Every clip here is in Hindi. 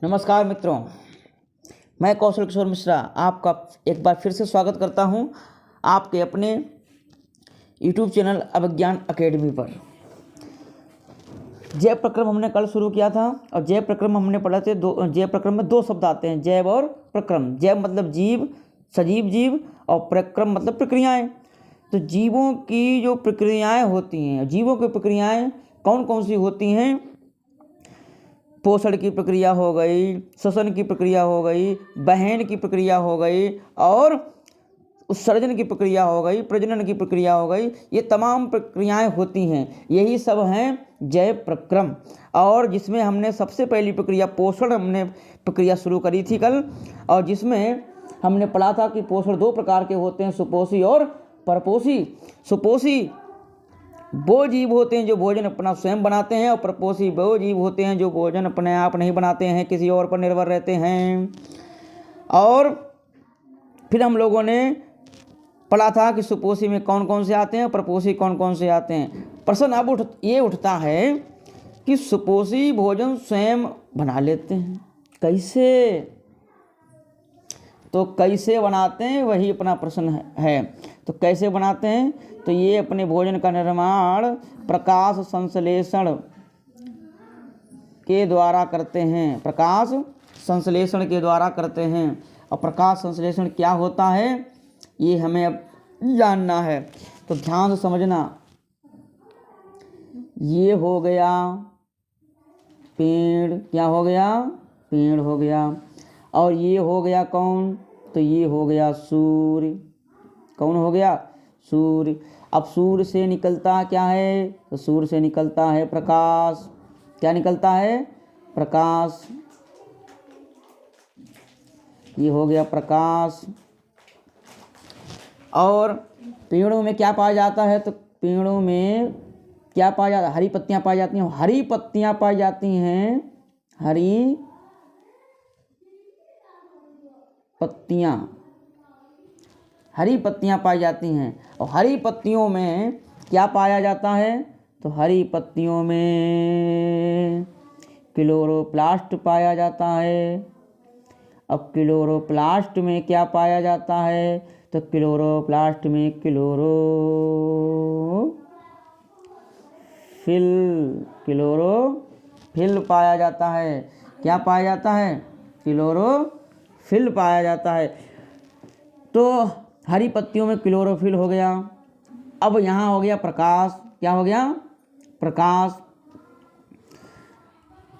नमस्कार मित्रों, मैं कौशल किशोर मिश्रा आपका एक बार फिर से स्वागत करता हूं आपके अपने YouTube चैनल अभिज्ञान अकेडमी पर। जैव प्रक्रम हमने कल शुरू किया था और जैव प्रक्रम हमने पढ़ा थे। जैव प्रक्रम में दो शब्द आते हैं, जैव और प्रक्रम। जैव मतलब जीव, सजीव जीव, और प्रक्रम मतलब प्रक्रियाएँ। तो जीवों की जो प्रक्रियाएँ होती हैं, जीवों की प्रक्रियाएँ कौन कौन सी होती हैं? पोषण की प्रक्रिया हो गई, श्वसन की प्रक्रिया हो गई, वहन की प्रक्रिया हो गई, और उत्सर्जन की प्रक्रिया हो गई, प्रजनन की प्रक्रिया हो गई। ये तमाम प्रक्रियाएं होती हैं, यही सब हैं जैव प्रक्रम। और जिसमें हमने सबसे पहली प्रक्रिया पोषण हमने प्रक्रिया शुरू करी थी कल, और जिसमें हमने पढ़ा था कि पोषण दो प्रकार के होते हैं, सुपोषी और परपोषी। सुपोषी वो जीव होते हैं जो भोजन अपना स्वयं बनाते हैं, और परपोषी वो जीव होते हैं जो भोजन अपने आप नहीं बनाते हैं, किसी और पर निर्भर रहते हैं। और फिर हम लोगों ने पढ़ा था कि सुपोषी में कौन कौन से आते हैं, परपोषी कौन कौन से आते हैं। प्रश्न अब उठता है कि सुपोषी भोजन स्वयं बना लेते हैं, कैसे? तो कैसे बनाते हैं वही अपना प्रश्न है। तो कैसे बनाते हैं? तो ये अपने भोजन का निर्माण प्रकाश संश्लेषण के द्वारा करते हैं। प्रकाश संश्लेषण के द्वारा करते हैं। और प्रकाश संश्लेषण क्या होता है ये हमें अब जानना है, तो ध्यान से समझना। ये हो गया पेड़, क्या हो गया? पेड़ हो गया। और ये हो गया कौन? तो ये हो गया सूर्य। कौन हो गया? सूर्य। अब सूर्य से निकलता क्या है? तो सूर्य से निकलता है प्रकाश। क्या निकलता है? प्रकाश। ये हो गया प्रकाश। और पेड़ों में क्या पाया जाता है? तो पेड़ों में क्या पाया जाता है? हरी पत्तियां पाई जाती हैं। हरी पत्तियां पाई जाती हैं, हरी पत्तियां, हरी पत्तियां पाई जाती हैं। और हरी पत्तियों में क्या पाया जाता है? तो हरी पत्तियों में क्लोरोप्लास्ट पाया जाता है। अब क्लोरोप्लास्ट में क्या पाया जाता है? तो क्लोरोप्लास्ट में क्लोरोफिल पाया जाता है। क्या पाया जाता है? क्लोरोफिल पाया जाता है। तो हरी पत्तियों में क्लोरोफिल हो गया। अब यहाँ हो गया प्रकाश। क्या हो गया? प्रकाश।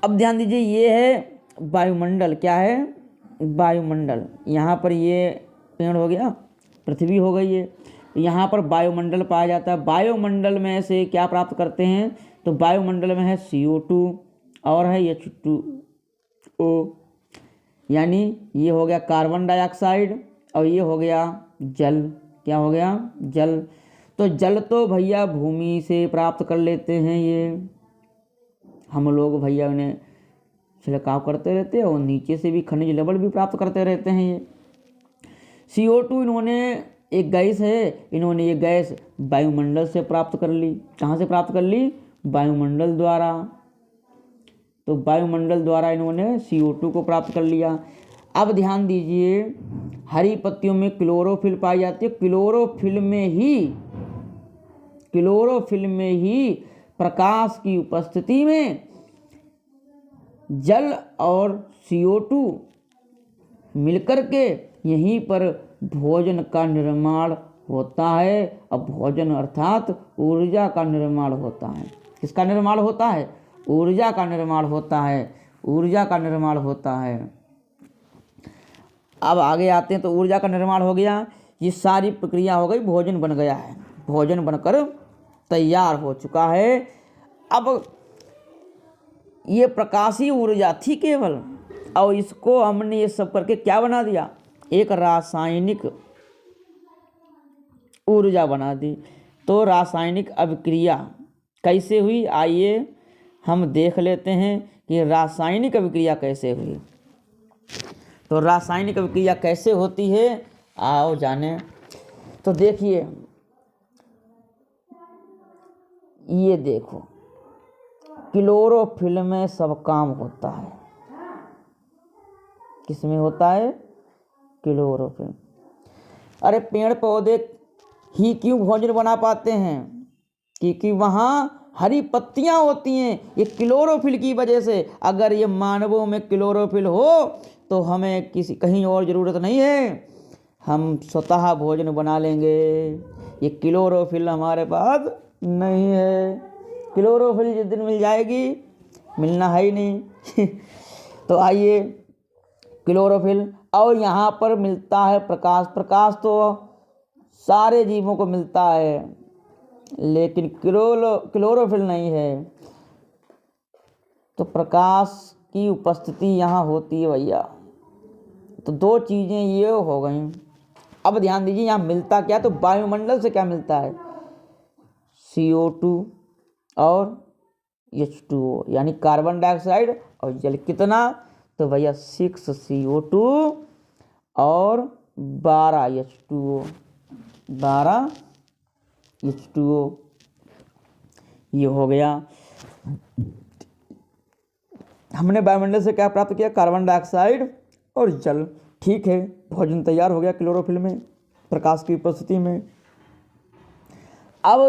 अब ध्यान दीजिए, ये है वायुमंडल। क्या है? वायुमंडल। यहाँ पर ये पेड़ हो गया, पृथ्वी हो गई है। यहाँ पर वायुमंडल पाया जाता है। वायुमंडल में से क्या प्राप्त करते हैं? तो वायुमंडल में है CO2 और है H2O, यानी ये हो गया कार्बन डाइऑक्साइड, और ये हो गया जल। क्या हो गया? जल। तो जल तो भैया भूमि से प्राप्त कर लेते हैं, ये हम लोग भैया उन्हें छिड़काव करते रहते हैं, और नीचे से भी खनिज लवण भी प्राप्त करते रहते हैं। ये CO2 इन्होंने एक गैस है, इन्होंने ये गैस वायुमंडल से प्राप्त कर ली। कहाँ से प्राप्त कर ली? वायुमंडल द्वारा। तो वायुमंडल द्वारा इन्होंने CO2 को प्राप्त कर लिया। अब ध्यान दीजिए, हरी पत्तियों में क्लोरोफिल पाई जाती है। क्लोरोफिल में ही प्रकाश की उपस्थिति में जल और CO2 मिलकर के यहीं पर भोजन का निर्माण होता है। अब भोजन अर्थात ऊर्जा का निर्माण होता है। किसका निर्माण होता है? ऊर्जा का निर्माण होता है। ऊर्जा का निर्माण होता है। अब आगे आते हैं। तो ऊर्जा का निर्माण हो गया, ये सारी प्रक्रिया हो गई, भोजन बन गया है, भोजन बनकर तैयार हो चुका है। अब ये प्रकाशीय ऊर्जा थी केवल, और इसको हमने ये सब करके क्या बना दिया? एक रासायनिक ऊर्जा बना दी। तो रासायनिक अभिक्रिया कैसे हुई? आइए हम देख लेते हैं कि रासायनिक अभिक्रिया कैसे हुई। तो रासायनिक अभिक्रिया कैसे होती है, आओ जाने। तो देखिए, ये देखो, क्लोरोफिल में सब काम होता है। किसमें होता है? क्लोरोफिल। अरे पेड़ पौधे ही क्यों भोजन बना पाते हैं? क्योंकि वहाँ हरी पत्तियाँ होती हैं, ये क्लोरोफिल की वजह से। अगर ये मानवों में क्लोरोफिल हो तो हमें किसी कहीं और ज़रूरत नहीं है, हम स्वतः भोजन बना लेंगे। ये क्लोरोफिल हमारे पास नहीं है। क्लोरोफिल जिस दिन मिल जाएगी, मिलना है ही नहीं। तो आइए, क्लोरोफिल। और यहाँ पर मिलता है प्रकाश। प्रकाश तो सारे जीवों को मिलता है, लेकिन क्लोरोफिल नहीं है। तो प्रकाश की उपस्थिति यहाँ होती है भैया। तो दो चीज़ें ये हो गई। अब ध्यान दीजिए, यहाँ मिलता क्या? तो वायुमंडल से क्या मिलता है? CO2 और H2O, यानी कार्बन डाइऑक्साइड और जल। कितना? तो भैया 6 CO2 और 12 H2O। 12 H2O ये हो गया। हमने वायुमंडल से क्या प्राप्त किया? कार्बन डाइऑक्साइड और जल। ठीक है, भोजन तैयार हो गया क्लोरोफिल में, प्रकाश की उपस्थिति में। अब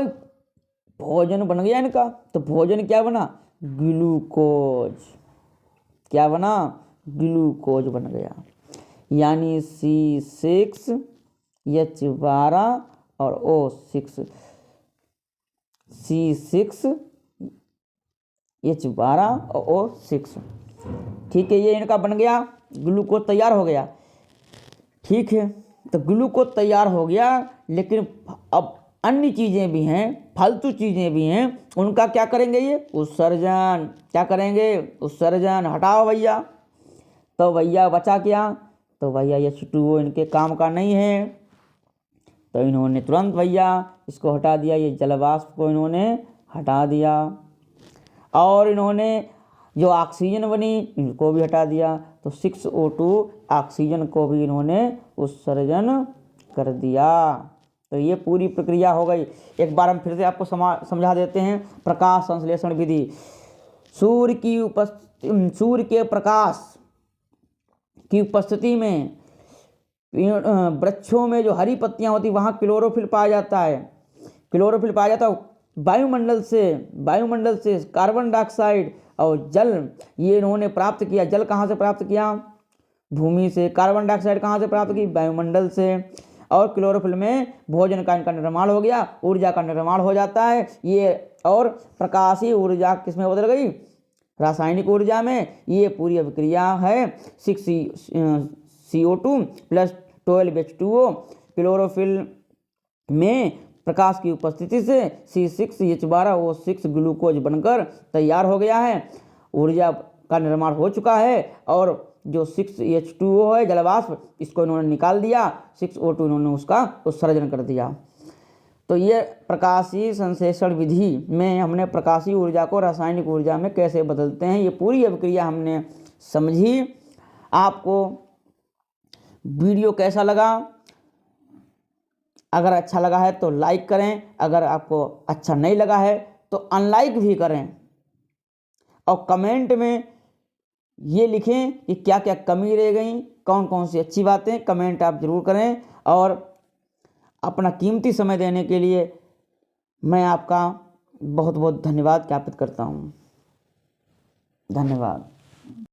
भोजन बन गया इनका। तो भोजन क्या बना? ग्लूकोज। क्या बना? ग्लूकोज बन गया। यानी C6H12 और O6। C6H12 और O6। ठीक है, ये इनका बन गया, ग्लूकोज तैयार हो गया। ठीक है, तो ग्लूकोज तैयार हो गया, लेकिन अब अन्य चीज़ें भी हैं, फालतू चीज़ें भी हैं, उनका क्या करेंगे? ये उत्सर्जन। क्या करेंगे? उत्सर्जन। हटाओ भैया। तो भैया बचा क्या? तो भैया H2O इनके काम का नहीं है, तो इन्होंने तुरंत भैया इसको हटा दिया। ये जलवाष्प को इन्होंने हटा दिया, और इन्होंने जो ऑक्सीजन बनी इनको भी हटा दिया। तो 6O2 ऑक्सीजन को भी इन्होंने उत्सर्जन कर दिया। तो ये पूरी प्रक्रिया हो गई। एक बार हम फिर से आपको समझा देते हैं। प्रकाश संश्लेषण विधि। सूर्य के प्रकाश की उपस्थिति में वृक्षों में जो हरी पत्तियां होती वहाँ क्लोरोफिल पाया जाता है। क्लोरोफिल पाया जाता है वायुमंडल से कार्बन डाइऑक्साइड और जल ये इन्होंने प्राप्त किया। जल कहाँ से प्राप्त किया? भूमि से। कार्बन डाइऑक्साइड कहाँ से प्राप्त की? वायुमंडल से। और क्लोरोफिल में भोजन का इनका निर्माण हो गया, ऊर्जा का निर्माण हो जाता है ये। और प्रकाशीय ऊर्जा किस में बदल गई? रासायनिक ऊर्जा में। ये पूरी अभिक्रिया है 6CO2 + 12 H2O। क्लोरोफिल में प्रकाश की उपस्थिति से C6H12O6 ग्लूकोज बनकर तैयार हो गया है। ऊर्जा का निर्माण हो चुका है, और जो 6H2O है जलवाष्प, इसको इन्होंने निकाल दिया। 6O2 इन्होंने उसका उत्सर्जन कर दिया। तो ये प्रकाशीय संश्लेषण विधि में हमने प्रकाशीय ऊर्जा को रासायनिक ऊर्जा में कैसे बदलते हैं, ये पूरी अभिक्रिया हमने समझी। आपको वीडियो कैसा लगा? अगर अच्छा लगा है तो लाइक करें, अगर आपको अच्छा नहीं लगा है तो अनलाइक भी करें, और कमेंट में ये लिखें कि क्या क्या कमी रह गई, कौन कौन सी अच्छी बातें। कमेंट आप ज़रूर करें, और अपना कीमती समय देने के लिए मैं आपका बहुत बहुत धन्यवाद ज्ञापित करता हूँ। धन्यवाद।